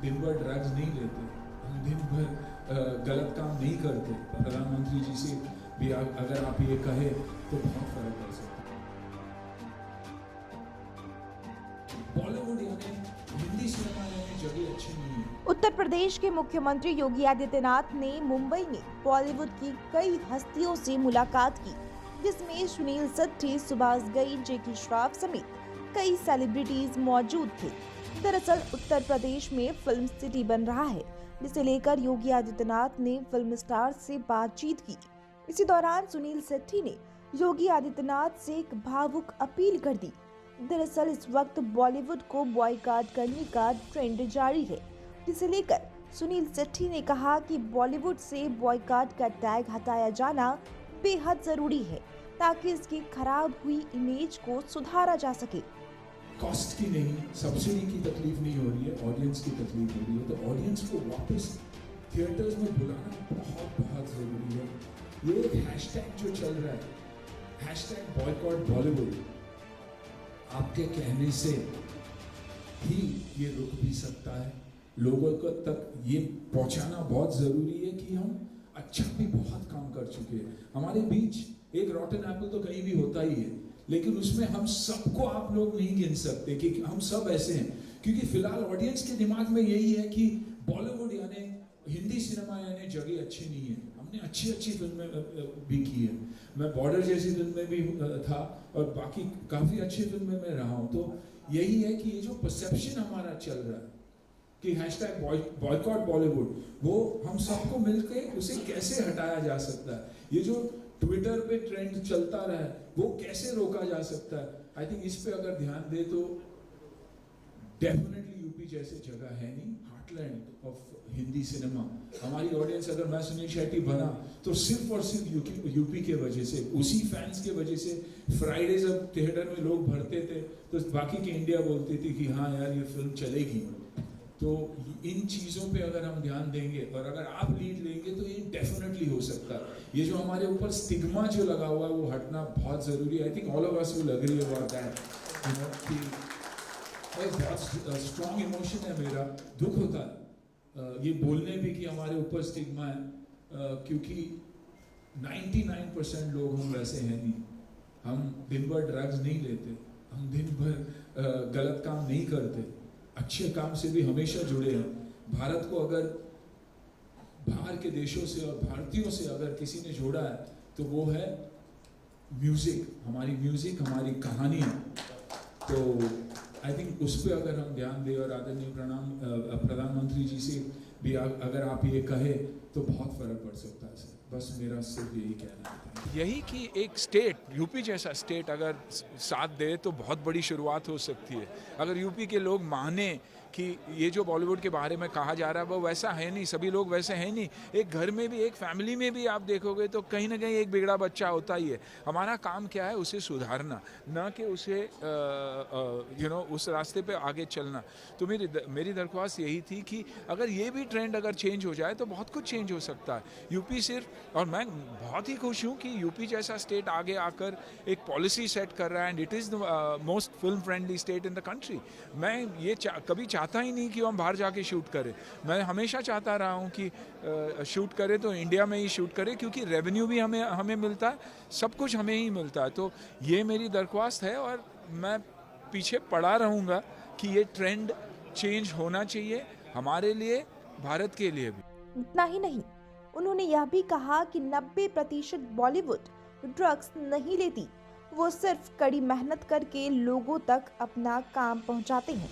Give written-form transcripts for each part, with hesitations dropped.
दिन भर ड्रग्स नहीं लेते, हम दिन भर गलत काम नहीं करते। प्रधानमंत्री जी से भी अगर आप ये कहे तो बहुत फर्क पड़ सकता है। बॉलीवुड यानी हिंदी सिनेमा यानी जगह अच्छी नहीं है। उत्तर प्रदेश के मुख्यमंत्री योगी आदित्यनाथ ने मुंबई में बॉलीवुड की कई हस्तियों से मुलाकात की, जिसमें सुनील शेट्टी, सुभाष घई, जैकी श्रॉफ समेत कई सेलिब्रिटीज मौजूद थे। दरअसल उत्तर प्रदेश में फिल्म सिटी बन रहा है, जिसे लेकर योगी आदित्यनाथ ने फिल्म स्टार से बातचीत की। इसी दौरान सुनील शेट्टी ने योगी आदित्यनाथ से एक भावुक अपील कर दी। दरअसल इस वक्त बॉलीवुड को बॉयकॉट करने का ट्रेंड जारी है, जिसे लेकर सुनील शेट्टी ने कहा कि बॉलीवुड से बॉयकॉट का टैग हटाया जाना बेहद जरूरी है, ताकि इसकी खराब हुई इमेज को सुधारा जा सके। कॉस्ट की नहीं, सब्सिडी की तकलीफ नहीं हो रही है, ऑडियंस की तकलीफ हो रही है। तो ऑडियंस को वापस थिएटर्स में बुलाना बहुत जरूरी है। ये एक हैशटैग जो चल रहा है, हैशटैग बॉयकॉट बॉलीवुड, आपके कहने से ही ये रुक भी सकता है। लोगों को तक ये पहुंचाना बहुत जरूरी है कि हम अच्छा भी बहुत काम कर चुके हैं। हमारे बीच एक रॉटन एप्पल तो कहीं भी होता ही है, लेकिन उसमें हम सबको आप लोग नहीं गिन सकते कि हम सब ऐसे हैं, क्योंकि फिलहाल ऑडियंस के दिमाग में यही है कि बॉलीवुड यानी हिंदी सिनेमा यानी जगह अच्छी नहीं है। हमने अच्छी फिल्में भी की है, मैं बॉर्डर जैसी फिल्म में भी था और बाकी काफ़ी अच्छी फिल्में में रहा हूँ। तो यही है कि ये जो परसेप्शन हमारा चल रहा है कि हैशटैग बॉयकॉट बॉलीवुड, वो हम सबको मिलकर उसे कैसे हटाया जा सकता है। ये जो ट्विटर पे ट्रेंड चलता रहा है, वो कैसे रोका जा सकता है। आई थिंक इस पे अगर ध्यान दे तो डेफिनेटली यूपी जैसे जगह है नहीं, हार्टलैंड ऑफ हिंदी सिनेमा। हमारी ऑडियंस, अगर मैं सुनील शेट्टी बना तो सिर्फ और सिर्फ यूपी के वजह से, उसी फैंस के वजह से। फ्राइडे जब थिएटर में लोग भरते थे तो बाकी की इंडिया बोलती थी कि हाँ यार ये फिल्म चलेगी। तो इन चीज़ों पे अगर हम ध्यान देंगे और अगर आप लीड लेंगे तो ये डेफिनेटली हो सकता है। ये जो हमारे ऊपर स्टिग्मा जो लगा हुआ है वो हटना बहुत ज़रूरी है। I think all of us will agree about that, you know, कि बहुत स्ट्रॉन्ग इमोशन है मेरा, दुख होता है ये बोलने भी कि हमारे ऊपर स्टिग्मा है, क्योंकि 99% लोग हम वैसे हैं नहीं। हम दिन भर ड्रग्स नहीं लेते, हम दिन भर गलत काम नहीं करते, अच्छे काम से भी हमेशा जुड़े हैं। भारत को अगर बाहर के देशों से और भारतीयों से अगर किसी ने जोड़ा है तो वो है म्यूजिक, हमारी कहानियाँ। तो आई थिंक उस पर अगर हम ध्यान दें और आदरणीय प्रधानमंत्री जी से भी अगर आप ये कहे तो बहुत फर्क पड़ सकता है सर। बस मेरा सिर्फ यही कहना है। यही कि एक स्टेट, यूपी जैसा स्टेट अगर साथ दे तो बहुत बड़ी शुरुआत हो सकती है। अगर यूपी के लोग माने कि ये जो बॉलीवुड के बारे में कहा जा रहा है वो वैसा है नहीं, सभी लोग वैसे हैं नहीं। एक घर में भी, एक फैमिली में भी आप देखोगे तो कहीं ना कहीं एक बिगड़ा बच्चा होता ही है। हमारा काम क्या है, उसे सुधारना, ना कि उसे उस रास्ते पे आगे चलना। तो मेरी दरख्वास्त यही थी कि अगर ये भी ट्रेंड अगर चेंज हो जाए तो बहुत कुछ चेंज हो सकता है। यूपी सिर्फ, और मैं बहुत ही खुश हूँ कि यूपी जैसा स्टेट आगे आकर एक पॉलिसी सेट कर रहा है, and it is the most film friendly state in the country. मैं ये कभी चाहता ही नहीं कि हम बाहर जाके शूट करें। मैं हमेशा चाहता रहा हूँ कि शूट करें तो इंडिया में ही शूट करें, क्योंकि रेवेन्यू भी हमें मिलता है, सब कुछ हमें ही मिलता है। तो ये मेरी दरख्वास्त है और मैं पीछे पड़ा रहूँगा कि ये ट्रेंड चेंज होना चाहिए हमारे लिए, भारत के लिए भी। इतना ही नहीं, उन्होंने यह भी कहा कि 90% बॉलीवुड ड्रग्स नहीं लेती, वो सिर्फ कड़ी मेहनत करके लोगों तक अपना काम पहुंचाते हैं।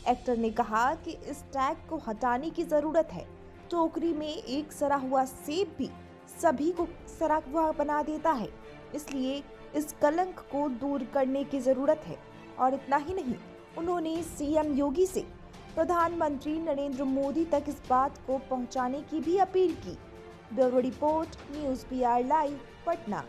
एक्टर ने कहा कि इस टैग को हटाने की जरूरत है। टोकरी में एक सड़ा हुआ सेब भी सभी को सड़ा हुआ बना देता है, इसलिए इस कलंक को दूर करने की जरूरत है। और इतना ही नहीं, उन्होंने सीएम योगी से प्रधानमंत्री नरेंद्र मोदी तक इस बात को पहुंचाने की भी अपील की। Bureau report, news PR live, Patna.